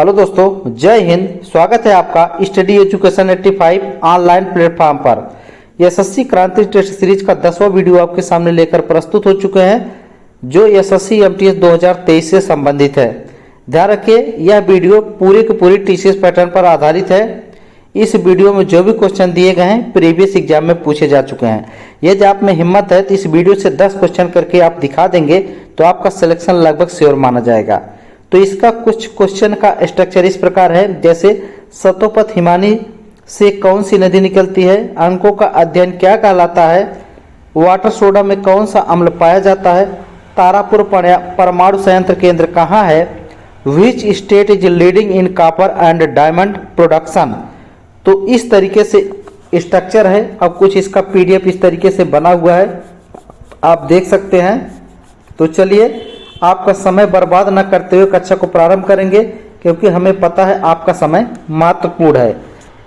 Hello दोस्तों, जय हिंद। स्वागत है आपका स्टडी एजुकेशन 85 ऑनलाइन प्लेटफॉर्म पर। एसएससी क्रांति टेस्ट सीरीज का 10वां वीडियो आपके सामने लेकर प्रस्तुत हो चुके हैं, जो एसएससी एमटीएस 2023 से संबंधित है। ध्यान रखिए, यह वीडियो पूरी की पूरी टीसीएस पैटर्न पर आधारित है। इस वीडियो में जो भी क्वेश्चन दिए गए हैं प्रीवियस एग्जाम में पूछे जा चुके हैं। यदि आप में हिम्मत है तो इस वीडियो से 10 क्वेश्चन करके आप दिखा देंगे तो आपका सिलेक्शन लगभग श्योर माना जाएगा। तो इसका कुछ क्वेश्चन का स्ट्रक्चर इस प्रकार है, जैसे सतोपथ हिमानी से कौन सी नदी निकलती है, अंकों का अध्ययन क्या कहलाता है, वाटर सोडा में कौन सा अम्ल पाया जाता है, तारापुर परमाणु संयंत्र केंद्र कहाँ है, which state is leading in copper and diamond production. तो इस तरीके से स्ट्रक्चर है। अब कुछ इसका पीडीएफ इस तरीके से बना हुआ है, आप देख सकते हैं। तो चलिए, आपका समय बर्बाद न करते हुए कक्षा को प्रारंभ करेंगे, क्योंकि हमें पता है आपका समय महत्वपूर्ण है।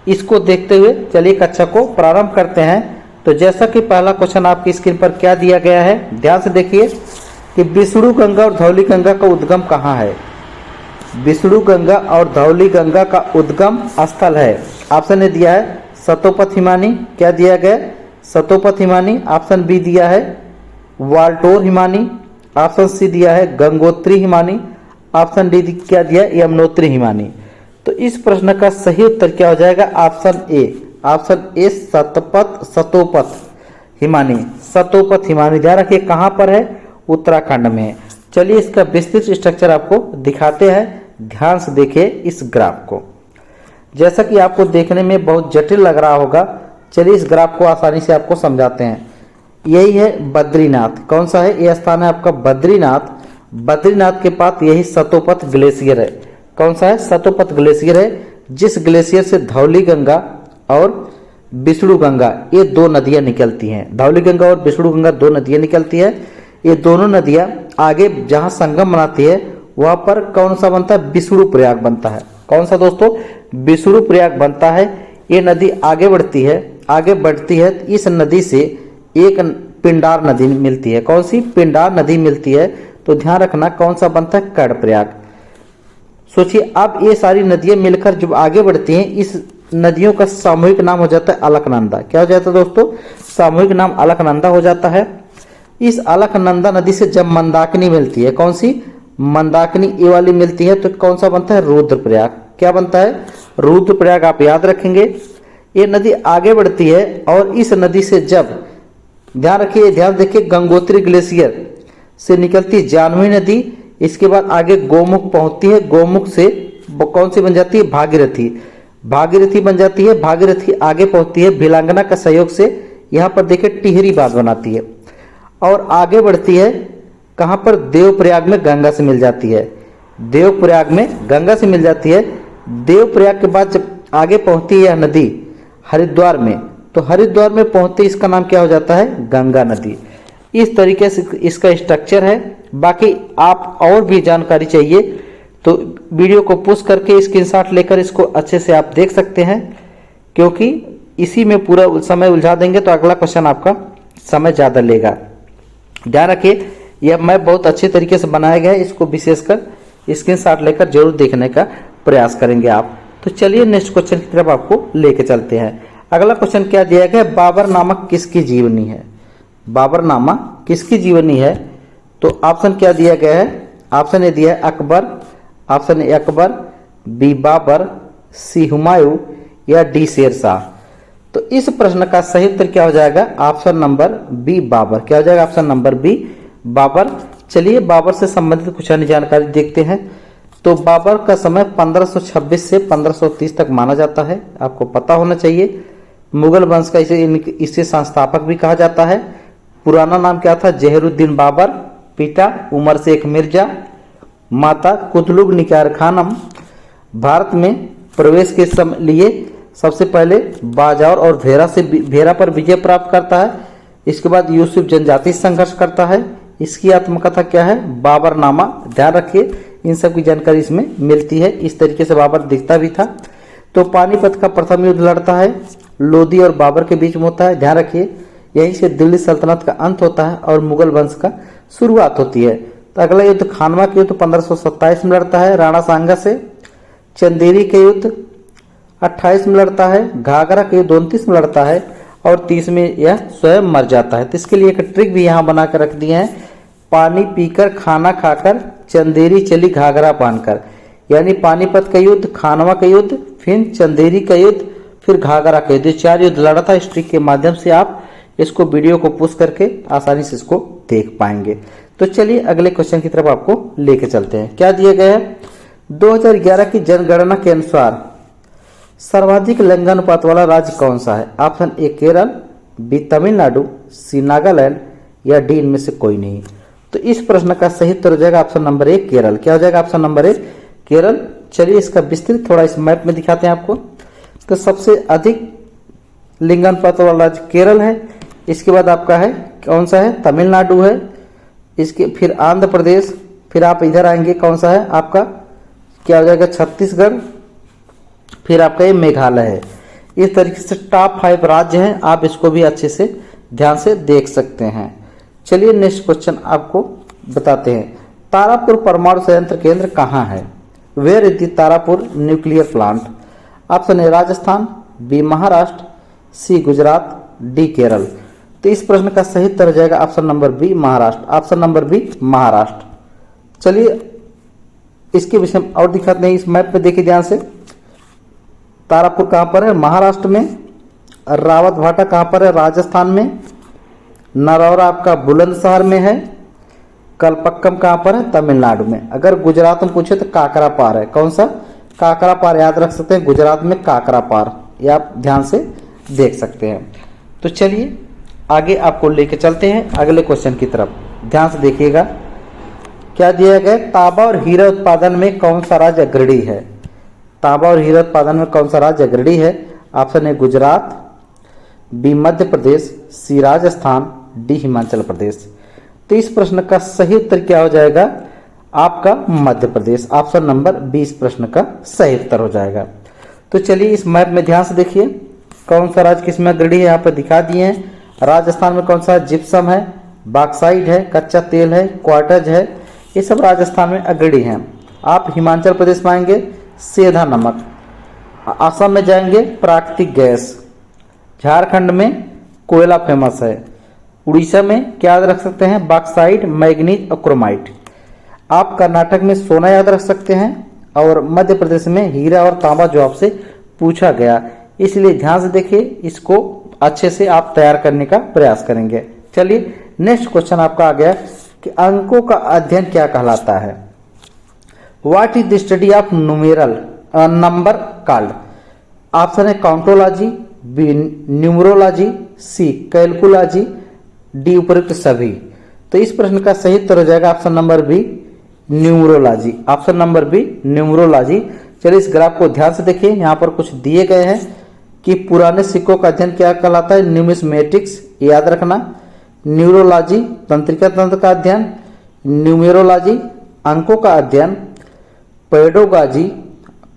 इसको देखते हुए चलिए कक्षा को प्रारंभ करते हैं। तो जैसा कि पहला क्वेश्चन आपकी स्क्रीन पर क्या दिया गया है, ध्यान से देखिए कि विष्णु गंगा और धौली गंगा का उद्गम कहाँ है। विष्णु गंगा और धौली गंगा का उद्गम स्थल है, ऑप्शन ए दिया है सतोपथ हिमानी। क्या दिया गया, सतोपथ हिमानी। ऑप्शन बी दिया है वाल्टोर हिमानी। ऑप्शन सी दिया है गंगोत्री हिमानी। ऑप्शन डी क्या दिया है यमुनोत्री हिमानी। तो इस प्रश्न का सही उत्तर क्या हो जाएगा, option a. Option a Satopanth हिमानी। सतोपथ हिमानी ध्यान रखिए कहाँ पर है, उत्तराखंड में। चलिए इसका विस्तृत स्ट्रक्चर आपको दिखाते हैं, ध्यान से देखिए इस ग्राफ को। जैसा कि आपको देखने में बहुत जटिल लग रहा होगा, चलिए इस ग्राफ को आसानी से आपको समझाते हैं। यही है बद्रीनाथ। कौन सा है, यह स्थान है आपका बद्रीनाथ। बद्रीनाथ के पास यही सतोपथ ग्लेशियर है। कौन सा है, सतोपथ ग्लेशियर है, जिस ग्लेशियर से धौली गंगा और विष्णु गंगा ये दो नदियां निकलती हैं। धौली गंगा और विष्णु गंगा दो नदियां निकलती है। ये दोनों नदियां आगे जहां संगम बनाती है वहां पर कौन सा बनता है, विष्णु प्रयाग बनता है। कौन सा दोस्तों, विष्णु प्रयाग बनता है। ये नदी आगे बढ़ती है। इस नदी से एक पिंडार नदी मिलती है। कौन सी, पिंडार नदी मिलती है। तो ध्यान रखना कौन सा बनता है, कर्णप्रयाग। सोचिए, अब ये सारी नदियां मिलकर जब आगे बढ़ती हैं, इस नदियों का सामूहिक नाम हो जाता है अलकनंदा। क्या हो जाता है दोस्तों, सामूहिक नाम अलकनंदा हो जाता है। इस अलकनंदा नदी से जब मंदाकिनी मिलती है, कौन सी, मंदाकिनी ये वाली मिलती है, तो कौन सा बनता है, रुद्रप्रयाग। क्या बनता है, रुद्रप्रयाग। आप याद रखेंगे, ये नदी आगे बढ़ती है और इस नदी से जब, ध्यान रखिए, ध्यान देखिए, गंगोत्री ग्लेशियर से निकलती है जाह्नवी नदी। इसके बाद आगे गोमुख पहुंचती है। गोमुख से कौन सी बन जाती है, भागीरथी। भागीरथी बन जाती है। भागीरथी आगे पहुंचती है भिलांगना का सहयोग से, यहाँ पर देखिए टिहरी बांध बनाती है और आगे बढ़ती है कहाँ पर, देवप्रयाग में गंगा से मिल जाती है। देवप्रयाग में गंगा से मिल जाती है। देवप्रयाग के बाद जब आगे पहुंचती है यह नदी हरिद्वार में, तो हरिद्वार में पहुंचते इसका नाम क्या हो जाता है, गंगा नदी। इस तरीके से इसका स्ट्रक्चर है। बाकी आप और भी जानकारी चाहिए तो वीडियो को पुश करके स्क्रीनशॉट लेकर इसको अच्छे से आप देख सकते हैं, क्योंकि इसी में पूरा समय उलझा देंगे तो अगला क्वेश्चन आपका समय ज़्यादा लेगा। ध्यान रखिए, यह मैं बहुत अच्छे तरीके से बनाया गया है, इसको विशेषकर स्क्रीनशॉट लेकर जरूर देखने का प्रयास करेंगे आप। तो चलिए नेक्स्ट क्वेश्चन की तरफ आपको लेके चलते हैं। अगला क्वेश्चन क्या दिया गया है, बाबर नामक किसकी जीवनी है। बाबर नामक किसकी जीवनी है, तो ऑप्शन क्या दिया गया है, ऑप्शन ए दिया है Akbar. Option a Akbar, b Babar, c Humayun या डी शेरशाह। तो इस प्रश्न का सही उत्तर क्या हो जाएगा, ऑप्शन नंबर बी बाबर। क्या हो जाएगा, ऑप्शन नंबर बी बाबर। चलिए बाबर से संबंधित कुछ अन्य जानकारी देखते हैं। तो बाबर का समय 1526 से 1530 तक माना जाता है, आपको पता होना चाहिए। मुगल वंश का इसे संस्थापक भी कहा जाता है। पुराना नाम क्या था, जहरुद्दीन बाबर। पिता उमर शेख मिर्जा। माता कुतलुग निकार खानम। भारत में प्रवेश के लिए सबसे पहले बाजावर और भेरा पर विजय प्राप्त करता है। इसके बाद यूसुफ जनजाति संघर्ष करता है। इसकी आत्मकथा क्या है, बाबरनामा। ध्यान रखिए, इन सब की जानकारी इसमें मिलती है। इस तरीके से बाबर दिखता भी था। तो पानीपत का प्रथम युद्ध लड़ता है, लोधी और बाबर के बीच में होता है। ध्यान रखिए, यहीं से दिल्ली सल्तनत का अंत होता है और मुगल वंश का शुरुआत होती है। तो अगला युद्ध खानवा का युद्ध 1527 में लड़ता है राणा सांगा से। चंदेरी का युद्ध 28 में लड़ता है, घाघरा का युद्ध 29 में लड़ता है और 30 में यह स्वयं मर जाता है। तो इसके लिए एक ट्रिक भी यहाँ बना कर रख दिए हैं, पानी पीकर खाना खाकर चंदेरी चली घाघरा बांधकर। यानी पानीपत का युद्ध, खानवा का युद्ध, फिर चंदेरी का युद्ध, फिर घाघरा का युद्ध, 4 युद्ध लड़ा था। इस ट्रिक के माध्यम से आप इसको वीडियो को पुश करके आसानी से इसको देख पाएंगे। तो चलिए अगले क्वेश्चन की तरफ आपको लेके चलते हैं। क्या दिया गया है? 2011 की जनगणना के अनुसार सर्वाधिक लिंगानुपात वाला राज्य कौन सा है? Option a Kerala, b Tamil Nadu, c Nagaland या डी इनमें से कोई नहीं। तो इस प्रश्न का सही उत्तर हो जाएगा ऑप्शन नंबर ए केरल। क्या हो जाएगा? Option number A Kerala. चलिए इसका विस्तृत थोड़ा इस मैप में दिखाते हैं आपको। तो सबसे अधिक लिंगानुपात वाला राज्य केरल है, इसके बाद आपका है कौन सा है? तमिलनाडु है, इसके फिर आंध्र प्रदेश, फिर आप इधर आएंगे कौन सा है आपका? क्या हो जाएगा? छत्तीसगढ़, फिर आपका ये मेघालय है। इस तरीके से टॉप 5 राज्य हैं, आप इसको भी अच्छे से ध्यान से देख सकते हैं। चलिए नेक्स्ट क्वेश्चन आपको बताते हैं। तारापुर परमाणु संयंत्र केंद्र कहाँ है? Where is the Tarapur nuclear plant? Option A Rajasthan, B Maharashtra, C Gujarat, D Kerala. तो इस प्रश्न का सही उत्तर हो जाएगा option number B Maharashtra. Option number B Maharashtra. चलिए इसके विषय में और दिखाते हैं। इस मैप में देखिए ध्यान से, तारापुर कहाँ पर है? महाराष्ट्र में। रावत भाटा कहाँ पर है? राजस्थान में। नरौरा आपका बुलंदशहर में है। कलपक्कम कहाँ पर है? तमिलनाडु में। अगर गुजरात में पूछे तो काकरापार है। कौन सा? काकरापार याद रख सकते हैं, गुजरात में काकरापार, ये आप ध्यान से देख सकते हैं। तो चलिए आगे आपको लेके चलते हैं अगले क्वेश्चन की तरफ। ध्यान से देखिएगा क्या दिया गया? तांबा और हीरा उत्पादन में कौन सा राज्य अग्रणी है? तांबा और हीरा उत्पादन में कौन सा राज्य अग्रणी है? Option a Gujarat, b Madhya Pradesh, c Rajasthan, d Himachal Pradesh. तो इस प्रश्न का सही उत्तर क्या हो जाएगा? आपका मध्य प्रदेश। ऑप्शन नंबर 20 प्रश्न का सही उत्तर हो जाएगा। तो चलिए इस मैप में ध्यान से देखिए कौन सा राज्य किसमें अग्रणी है, यहाँ पर दिखा दिए हैं। राजस्थान में कौन सा? जिप्सम है, बॉक्साइट है, कच्चा तेल है, क्वार्टज है, ये सब राजस्थान में अग्रणी हैं। आप हिमाचल प्रदेश में आएंगे सेंधा नमक, असम में जाएंगे प्राकृतिक गैस, झारखंड में कोयला फेमस है, उड़ीसा में क्या याद रख सकते हैं? बॉक्साइट, मैग्नीज और क्रोमाइट। आप कर्नाटक में सोना याद रख सकते हैं और मध्य प्रदेश में हीरा और तांबा जो आपसे पूछा गया। इसलिए ध्यान से देखिए, इसको अच्छे से आप तैयार करने का प्रयास करेंगे। चलिए नेक्स्ट क्वेश्चन आपका आ गया कि अंकों का अध्ययन क्या कहलाता है? What is the study of numeral number called? Option है काउंटोलॉजी, बी न्यूमरोलॉजी, सी कैलकुलॉजी, डी उपयुक्त सभी। तो इस प्रश्न का सही उत्तर हो जाएगा option number B numerology. Option number B numerology. चलिए इस ग्राफ को ध्यान से देखिए, यहाँ पर कुछ दिए गए हैं कि पुराने सिक्कों का अध्ययन क्या कहलाता है? न्यूमिस्मेटिक्स, याद रखना। न्यूरोलॉजी तंत्रिका तंत्र का अध्ययन, न्यूमेरोलॉजी अंकों का अध्ययन,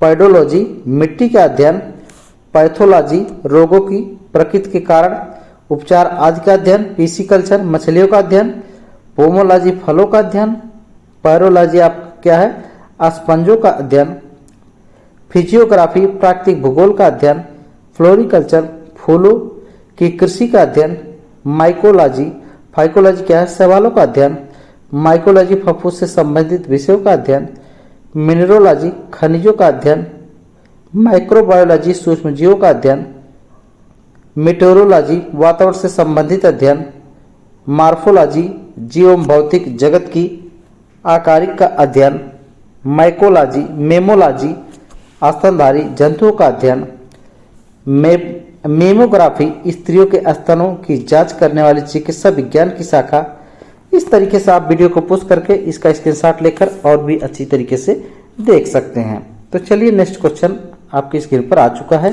पैडोलॉजी मिट्टी का अध्ययन, पैथोलॉजी रोगों की प्रकृति के कारण उपचार आदि का अध्ययन, पिसिकल्चर मछलियों का अध्ययन, पोमोलॉजी फलों का अध्ययन, पैरोलॉजी आप क्या है? अस्पंजों का अध्ययन, फिजियोग्राफी प्राकृतिक भूगोल का अध्ययन, फ्लोरिकल्चर फूलों की कृषि का अध्ययन, फाइकोलॉजी क्या है? सवालों का अध्ययन, माइकोलॉजी फफूस से संबंधित विषयों का अध्ययन, मिनरोलॉजी खनिजों का अध्ययन, माइक्रोबायोलॉजी सूक्ष्मजीवों का अध्ययन, मेटेरोलॉजी वातावरण से संबंधित अध्ययन, मार्फोलॉजी जीव भौतिक जगत की आकारिक का अध्ययन, मेमोलॉजी स्तनधारी जंतुओं का अध्ययन, मेमोग्राफी स्त्रियों के स्तनों की जांच करने वाली चिकित्सा विज्ञान की शाखा। इस तरीके से आप वीडियो को पुश करके इसका स्क्रीनशॉट लेकर और भी अच्छी तरीके से देख सकते हैं। तो चलिए नेक्स्ट क्वेश्चन आपकी स्क्रीन पर आ चुका है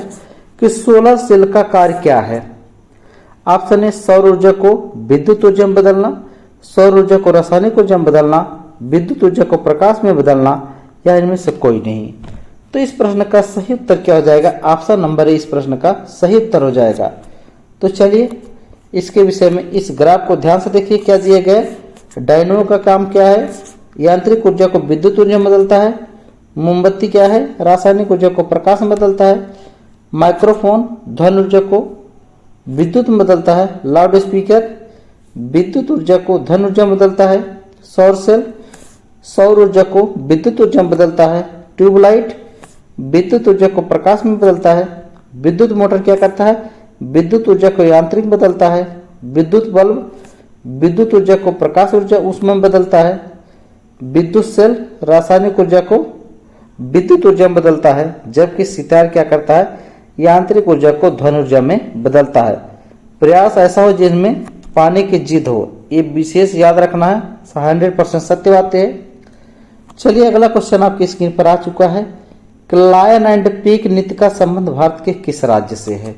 कि सोलर सेल का कार्य क्या है? ऑप्शन ए सौर ऊर्जा को विद्युत ऊर्जा में बदलना, सौर ऊर्जा को रासायनिक ऊर्जा में बदलना, विद्युत ऊर्जा को प्रकाश में बदलना या इनमें से कोई नहीं। तो इस प्रश्न का सही उत्तर क्या हो जाएगा? ऑप्शन नंबर ए इस प्रश्न का सही उत्तर हो जाएगा। तो चलिए इसके विषय में इस ग्राफ को ध्यान से देखिए क्या दिए गए। डायनमो का काम क्या है? यांत्रिक ऊर्जा को विद्युत ऊर्जा में बदलता है। मोमबत्ती क्या है? रासायनिक ऊर्जा को प्रकाश में बदलता है। माइक्रोफोन ध्वनि ऊर्जा को विद्युत में बदलता है। लाउड स्पीकर विद्युत ऊर्जा को ध्वनि ऊर्जा में बदलता है। सौर सेल सौर ऊर्जा को विद्युत ऊर्जा में बदलता है। ट्यूबलाइट विद्युत ऊर्जा को प्रकाश में बदलता है। विद्युत मोटर क्या करता है? विद्युत ऊर्जा को यांत्रिक बदलता है। विद्युत बल्ब विद्युत ऊर्जा को प्रकाश ऊर्जा उसमें बदलता है। विद्युत सेल रासायनिक ऊर्जा को विद्युत ऊर्जा में बदलता है, जबकि सितार क्या करता है? यांत्रिक ऊर्जा को ध्वनि ऊर्जा में बदलता है। प्रयास ऐसा हो जिसमें पाने की जिद हो, ये विशेष याद रखना है। 100% सत्य बातें है। चलिए अगला क्वेश्चन आपकी स्क्रीन पर आ चुका है। लायन एंड पिग नृत्य का संबंध भारत के किस राज्य से है?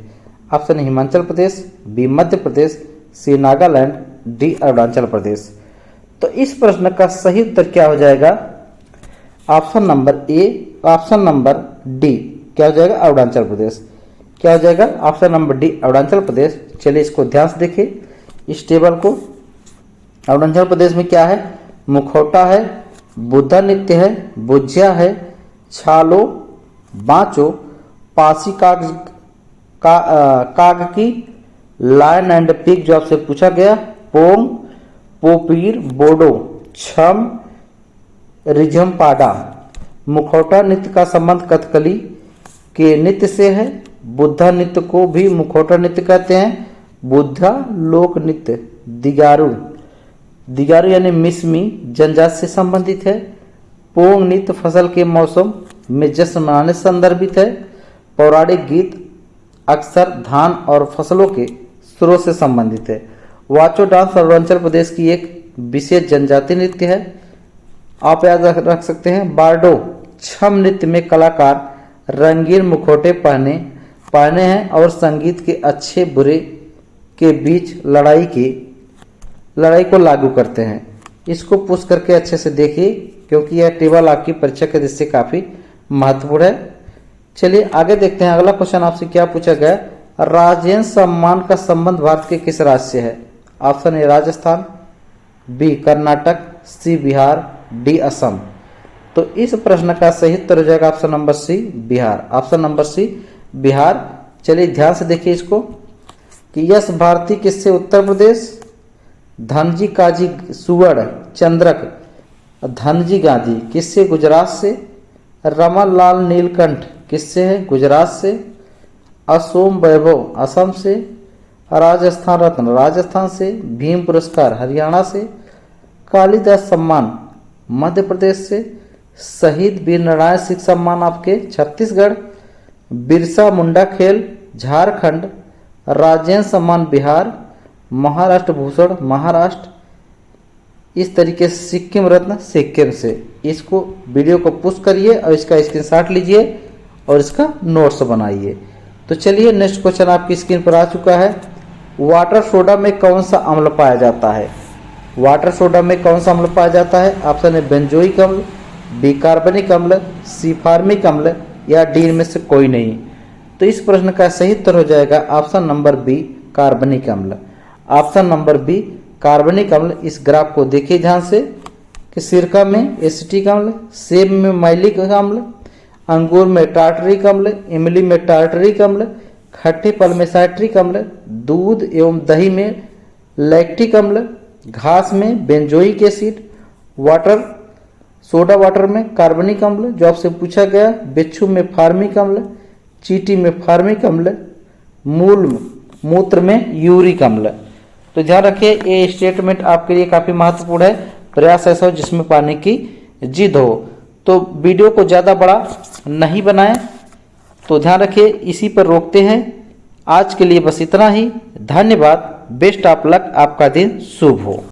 ऑप्शन हिमाचल प्रदेश, बी मध्य प्रदेश, सी नागालैंड, डी अरुणाचल प्रदेश। तो इस प्रश्न का सही उत्तर क्या हो जाएगा? Option number A, option number D क्या हो जाएगा? अरुणाचल प्रदेश। क्या हो जाएगा? Option number D Arunachal Pradesh. चलिए इसको ध्यान से देखिए इस टेबल को। अरुणाचल प्रदेश में क्या है? मुखौटा है, बुद्धा नृत्य है, बुज्जिया है, छालो, बांचो, पासी काग की, लायन एंड पिग जो आपसे पूछा गया, पोंग, पोपीर, बोडो, छम, रिझमपाडा। मुखौटा नृत्य का संबंध कथकली के नृत्य से है। बुद्धा नृत्य को भी मुखौटा नृत्य कहते हैं। बुद्धा लोक नृत्य दिगारू दिगारू यानी मिसमी जनजाति से संबंधित है। पोंग नृत्य फसल के मौसम में जश्न मनाने से संदर्भित है। पौराणिक गीत अक्सर धान और फसलों के स्रोत से संबंधित है। वाचो डांस अरुणाचल प्रदेश की एक विशेष जनजाति नृत्य है। आप याद रख सकते हैं। बार्डो छम नृत्य में कलाकार रंगीन मुखौटे पहने हैं और संगीत के अच्छे बुरे के बीच लड़ाई को लागू करते हैं। इसको पुश करके अच्छे से देखिए क्योंकि यह टेबल आपकी परीक्षा के दृष्टि से काफी महत्वपूर्ण है। चलिए आगे देखते हैं। अगला क्वेश्चन आपसे क्या पूछा गया? राजेंद्र सम्मान का संबंध भारत के किस राज्य से है? Option A Rajasthan, B Karnataka, C Bihar, D Assam. तो इस प्रश्न का सही उत्तर हो जाएगा option number C Bihar. Option number C Bihar. चलिए ध्यान से देखिए इसको कि यश भारती किससे? उत्तर प्रदेश। धनजी काजी सुवर्ण चंद्रक धनजी गांधी किससे? गुजरात से। रमन लाल नीलकंठ किससे है? गुजरात से। असोम वैभव असम से। राजस्थान रत्न राजस्थान से। भीम पुरस्कार हरियाणा से। कालिदास सम्मान मध्य प्रदेश से। शहीद वीर नारायण सिंह सम्मान आपके छत्तीसगढ़। बिरसा मुंडा खेल झारखंड। राजेंद्र सम्मान बिहार। महाराष्ट्र भूषण महाराष्ट्र। इस तरीके से सिक्किम रत्न सिक्किम से। इसको वीडियो को पुश करिए और इसका स्क्रीनशॉट लीजिए और इसका नोट्स बनाइए। तो चलिए नेक्स्ट क्वेश्चन आपकी स्क्रीन पर आ चुका है। वाटर सोडा में कौन सा अम्ल पाया जाता है? वाटर सोडा में कौन सा अम्ल पाया जाता है? ऑप्शन है बेंजोइक अम्ल, बी कार्बनिक अम्ल, सी फार्मिक अम्ल या डी में से कोई नहीं। तो इस प्रश्न का सही उत्तर हो जाएगा ऑप्शन नंबर बी कार्बनिक अम्ल। ऑप्शन नंबर बी कार्बनिक अम्ल। इस ग्राफ को देखिए ध्यान से कि सिरका में एसिटिक अम्ल, सेब में मैलिक अम्ल, अंगूर में टार्टरिक अम्ल, इमली में टार्टरिक अम्ल, खट्टे फल में साइट्रिक अम्ल, दूध एवं दही में लैक्टिक अम्ल, घास में बेंजोइक एसिड, सोडा वाटर में कार्बनिक अम्ल जो आपसे पूछा गया, बिच्छू में फार्मिक अम्ल, चींटी में फार्मिक अम्ल, मूत्र में यूरिक अम्ल। तो ध्यान रखिए ये स्टेटमेंट आपके लिए काफी महत्वपूर्ण है। प्रयास ऐसा हो जिसमें पाने की जिद हो। तो वीडियो को ज्यादा बड़ा नहीं बनाएं। तो ध्यान रखिए इसी पर रोकते हैं। आज के लिए बस इतना ही। धन्यवाद। Best of luck. आपका दिन शुभ हो।